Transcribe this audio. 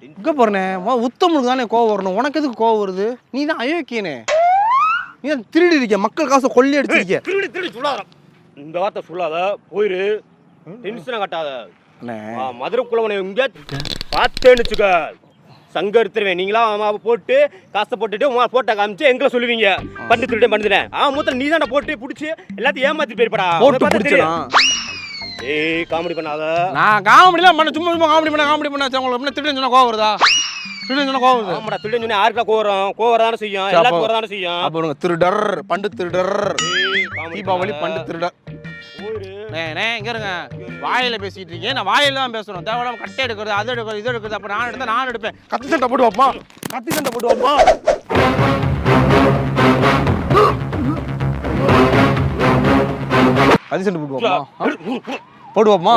இங்கே போறனே உத்தமனுக்கு தானே கோவம் வரணும், உனக்கு எதுக்கு கோவம் வருது? நீ தான் அயோக்கியனே, நீ தான் திருடி இருக்க, மக்கள் காசை கொள்ளி அடிச்சிருக்க. திருடி சொல்லாத, இந்த வார்த்தை சொல்லாத, போயிரு, டென்ஷனை கட்டாத. மதுரைக்குள்ளவனை எங்கே பார்த்தேன்னு வச்சுக்க, சங்க எடுத்துருவேன். நீங்களா போட்டு காசை போட்டுட்டு போட்டோ காமிச்சு எங்களை சொல்லுவீங்க பண்ணி திருட்டேன். மூத்த நீ தானே போட்டு பிடிச்சி எல்லாத்தையும் ஏமாத்தி போயிருப்படா. ஏய் காமெடி பண்ணாத. நான் காமெடிலாம் பண்ண, சும்மா காமெடி பண்ண உங்களுக்கு திருடன் சொன்னா கோவம் வருதா? திருடன் சொன்னா கோவம் வருது. ஆமாடா, திருடன் சொன்னா யாருக்கா கோவம் தானே செய்யும், எல்லாத்துக்கும் கோவம் தானே செய்யும். அப்ப திருடர் பண்டு திருடர், தீபாவளி பண்டு திருடர். இங்க இருங்க, வாயில பேசிட்டு இருக்கீங்க, நான் வாயில தான் பேசணும். தேவையில்லாம கட்டை எடுக்கிறது, அது எடுக்கிறது, இது எடுக்கிறது. அப்ப நான் எடுத்தா நான் எடுப்பேன். கத்தி சண்டை போட்டு வைப்பா, கத்தி சண்டை போட்டு வைப்பா. கத்தி சண்டை போட்டு வைப்பா, போட்டு வைப்பா.